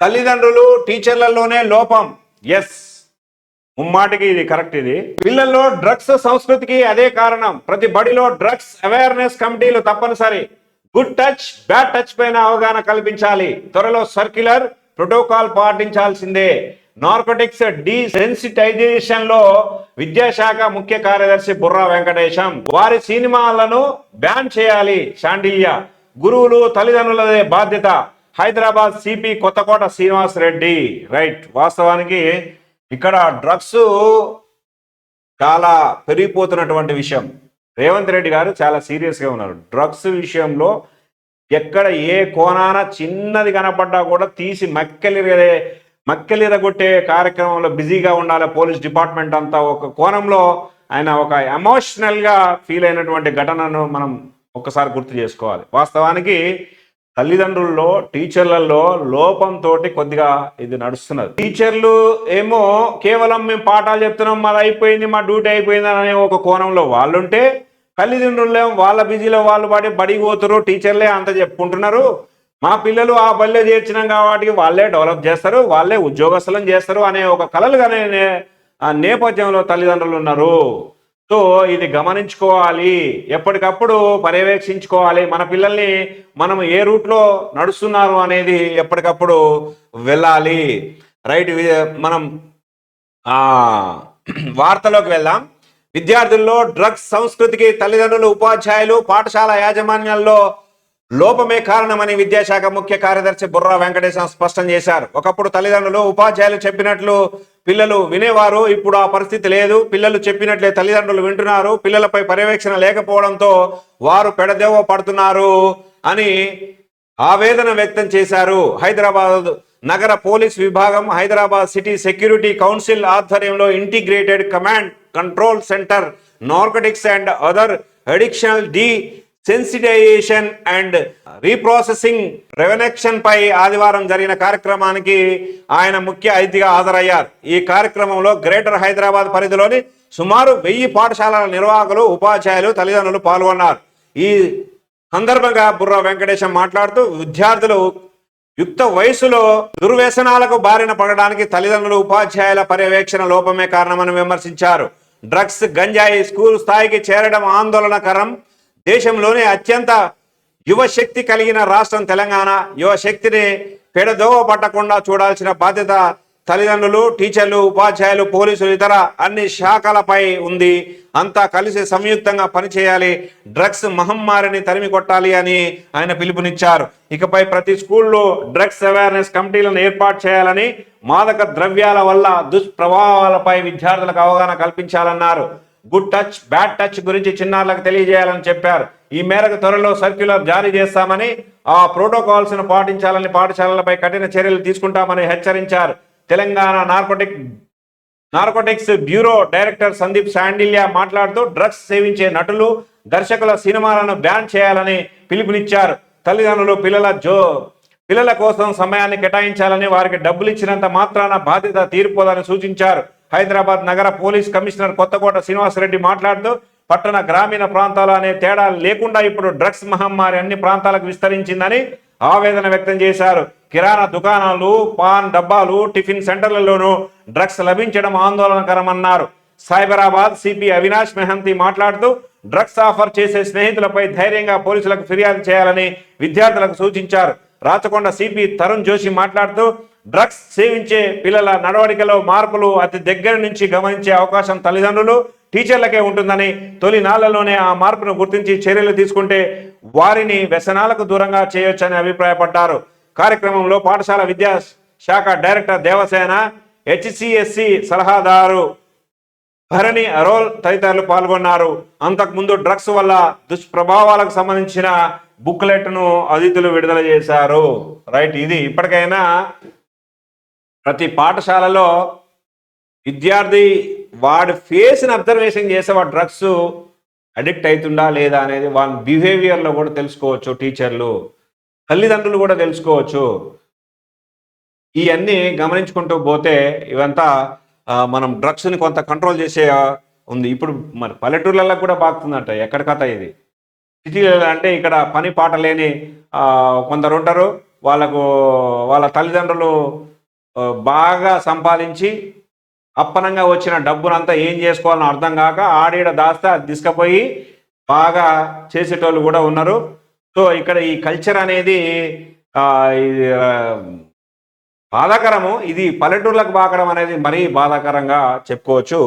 తల్లిదండ్రులు టీచర్లలోనే లోపం. ఎస్, ముమ్మాటికి ఇది కరెక్ట్. ఇది పిల్లల్లో డ్రగ్స్ సంస్కృతికి అదే కారణం. ప్రతి బడిలో డ్రగ్స్ అవేర్నెస్ కమిటీలు తప్పనిసరి. గుడ్ టచ్ బ్యాడ్ టచ్ పైన అవగాహన కల్పించాలి. త్వరలో సర్క్యులర్ ప్రోటోకాల్ పాటించాల్సిందే. నార్కోటిక్స్ డీసెన్సిటైజేషన్ లో విద్యాశాఖ ముఖ్య కార్యదర్శి బుర్రా వెంకటేశం. వారి సినిమాలను బ్యాన్ చేయాలి. శాండిల్య. గురువులు తల్లిదండ్రులదే బాధ్యత. హైదరాబాద్ సిపి కొత్తకోట శ్రీనివాస్ రెడ్డి. రైట్. వాస్తవానికి ఇక్కడ డ్రగ్స్ చాలా పెరిగిపోతున్నటువంటి విషయం. రేవంత్ రెడ్డి గారు చాలా సీరియస్గా ఉన్నారు డ్రగ్స్ విషయంలో. ఎక్కడ ఏ కోణాన చిన్నది కనపడ్డా కూడా తీసి మక్కెలిరగొట్టే కార్యక్రమంలో బిజీగా ఉండాలి పోలీస్ డిపార్ట్మెంట్ అంతా. ఒక కోణంలో ఆయన ఒక ఎమోషనల్గా ఫీల్ అయినటువంటి ఘటనను మనం ఒక్కసారి గుర్తు చేసుకోవాలి. వాస్తవానికి తల్లిదండ్రుల్లో టీచర్లలో లోపంతో కొద్దిగా ఇది నడుస్తున్నది. టీచర్లు ఏమో కేవలం మేము పాఠాలు చెప్తున్నాం, మాది అయిపోయింది, మా డ్యూటీ అయిపోయింది అనే ఒక కోణంలో వాళ్ళుంటే, తల్లిదండ్రులు వాళ్ళ బిజీలో వాళ్ళు బడికి పోతారు, టీచర్లే అంత చెప్పుకుంటున్నారు. మా పిల్లలు ఆ బడిలో చేర్చినాం కాబట్టి వాళ్ళే డెవలప్ చేస్తారు, వాళ్ళే ఉద్యోగస్తులను చేస్తారు అనే ఒక కలలుగానే నేపథ్యంలో తల్లిదండ్రులు ఉన్నారు. సో ఇది గమనించుకోవాలి, ఎప్పటికప్పుడు పర్యవేక్షించుకోవాలి. మన పిల్లల్ని మనం ఏ రూట్లో నడుస్తున్నారు అనేది ఎప్పటికప్పుడు వెళ్ళాలి. రైట్. మనం వార్తలోకి వెళ్దాం. విద్యార్థుల్లో డ్రగ్స్ సంస్కృతికి తల్లిదండ్రులు, ఉపాధ్యాయులు, పాఠశాల యాజమాన్యాల్లో లోపమే కారణమని విద్యాశాఖ ముఖ్య కార్యదర్శి బుర్రా వెంకటేశం స్పష్టం చేశారు. ఒకప్పుడు తల్లిదండ్రులు, ఉపాధ్యాయులు చెప్పినట్లు పిల్లలు వినేవారు. ఇప్పుడు ఆ పరిస్థితి లేదు. పిల్లలు చెప్పినట్లే తల్లిదండ్రులు వింటున్నారు. పిల్లలపై పర్యవేక్షణ లేకపోవడంతో వారు పెడదెవ పడుతున్నారు అని ఆవేదన వ్యక్తం చేశారు. హైదరాబాద్ నగర పోలీస్ విభాగం, హైదరాబాద్ సిటీ సెక్యూరిటీ కౌన్సిల్ ఆధ్వర్యంలో integrated command control centre narcotics and other additional sensitization and reprocessing prevention పై ఆదివారం జరిగిన కార్యక్రమానికి ఆయన ముఖ్య అతిథిగా హాజరయ్యారు. ఈ కార్యక్రమంలో గ్రేటర్ హైదరాబాద్ పరిధిలోని సుమారు 1000 పాఠశాలల నిర్వాహకులు, ఉపాధ్యాయులు, తల్లిదండ్రులు పాల్గొన్నారు. ఈ సందర్భంగా బుర్రా వెంకటేశం మాట్లాడుతూ విద్యార్థులు యుక్త వయసులో దుర్వ్యసనాలకు బారిన పడడానికి తల్లిదండ్రులు, ఉపాధ్యాయుల పర్యవేక్షణ లోపమే కారణమని విమర్శించారు. డ్రగ్స్, గంజాయి స్కూల్ స్థాయికి చేరడం ఆందోళనకరం. దేశంలోనే అత్యంత యువశక్తి కలిగిన రాష్ట్రం తెలంగాణ. యువశక్తిని పెడదోవ పట్టకుండా చూడాల్సిన బాధ్యత తల్లిదండ్రులు, టీచర్లు, ఉపాధ్యాయులు, పోలీసులు, ఇతర అన్ని శాఖలపై ఉంది. అంతా కలిసి సంయుక్తంగా పనిచేయాలి. డ్రగ్స్ మహమ్మారిని తరిమి కొట్టాలి అని ఆయన పిలుపునిచ్చారు. ఇకపై ప్రతి స్కూల్లో డ్రగ్స్ అవేర్నెస్ కమిటీలను ఏర్పాటు చేయాలని, మాదక ద్రవ్యాల వల్ల దుష్ప్రభావాలపై విద్యార్థులకు అవగాహన కల్పించాలన్నారు. గుడ్ టచ్ బ్యాడ్ టచ్ గురించి చిన్నారులకు తెలియజేయాలని చెప్పారు. ఈ మేరకు త్వరలో సర్క్యులర్ జారీ చేస్తామని, ఆ ప్రోటోకాల్స్ ను పాటించాలని, పాఠశాలలపై కఠిన చర్యలు తీసుకుంటామని హెచ్చరించారు. Telangana narcotics bureau director Sandeep Shandilya మాట్లాడుతూ డ్రగ్స్ సేవించే నటులు, దర్శకుల సినిమాలను బ్యాన్ చేయాలని పిలుపునిచ్చారు. తల్లిదండ్రులు పిల్లల కోసం సమయాన్ని కేటాయించాలని, వారికి డబ్బులు ఇచ్చినంత మాత్రాన బాధ్యత తీరిపోదని సూచించారు. హైదరాబాద్ నగర పోలీస్ కమిషనర్ కొత్తకోట శ్రీనివాస్ రెడ్డి మాట్లాడుతూ పట్టణ, గ్రామీణ ప్రాంతాలు అనే తేడా లేకుండా ఇప్పుడు డ్రగ్స్ మహమ్మారి అన్ని ప్రాంతాలకు విస్తరించిందని ఆవేదన వ్యక్తం చేశారు. కిరాణా దుకాణాలు, పాన్ డబ్బాలు, టిఫిన్ సెంటర్లలోనూ డ్రగ్స్ లభించడం ఆందోళనకరమన్నారు. సైబరాబాద్ సిపి అవినాష్ మెహంతి మాట్లాడుతూ డ్రగ్స్ ఆఫర్ చేసే స్నేహితులపై ధైర్యంగా పోలీసులకు ఫిర్యాదు చేయాలని విద్యార్థులకు సూచించారు. రాచకొండ సిపి తరుణ్ జోషి మాట్లాడుతూ డ్రగ్స్ సేవించే పిల్లల నడవడికలో మార్పులు అతి దగ్గర నుంచి గమనించే అవకాశం తల్లిదండ్రులు, టీచర్లకే ఉంటుందని, తొలి నాళ్లలోనే ఆ మార్పును గుర్తించి చర్యలు తీసుకుంటే వారిని వ్యసనాలకు దూరంగా చేయొచ్చని అభిప్రాయపడ్డారు. కార్యక్రమంలో పాఠశాల విద్యాశాఖ డైరెక్టర్ దేవసేన, హెచ్సిఎస్సి సలహాదారు భరణి అరోల్ తదితరులు పాల్గొన్నారు. అంతకుముందు డ్రగ్స్ వల్ల దుష్ప్రభావాలకు సంబంధించిన బుక్లెట్ ను అతిథులు విడుదల చేశారు. రైట్. ఇది ఇప్పటికైనా ప్రతి పాఠశాలలో విద్యార్థి వాడి ఫేస్ని అబ్జర్వేషన్ చేసే వాడు డ్రగ్స్ అడిక్ట్ అవుతుందా లేదా అనేది వాళ్ళ బిహేవియర్లో కూడా తెలుసుకోవచ్చు. టీచర్లు, తల్లిదండ్రులు కూడా తెలుసుకోవచ్చు. ఇవన్నీ గమనించుకుంటూ పోతే ఇవంతా మనం డ్రగ్స్ని కొంత కంట్రోల్ చేసే ఉంది. ఇప్పుడు మరి పల్లెటూర్లలో కూడా బాగుతుందంట. ఎక్కడ కథ ఇది? సిటీలలో అంటే ఇక్కడ పని పాట లేని కొందరు ఉంటారు, వాళ్ళకు వాళ్ళ తల్లిదండ్రులు బాగా సంపాదించి అప్పనంగా వచ్చిన డబ్బునంతా ఏం చేసుకోవాలని అర్థం కాక ఆడీడ దాస్తే అది తీసుకుపోయి బాగా చేసేటోళ్ళు కూడా ఉన్నారు. సో ఇక్కడ ఈ కల్చర్ అనేది ఇది బాధాకరము. ఇది పల్లెటూర్లకు బాకడం అనేది మరీ బాధాకరంగా చెప్పుకోవచ్చు.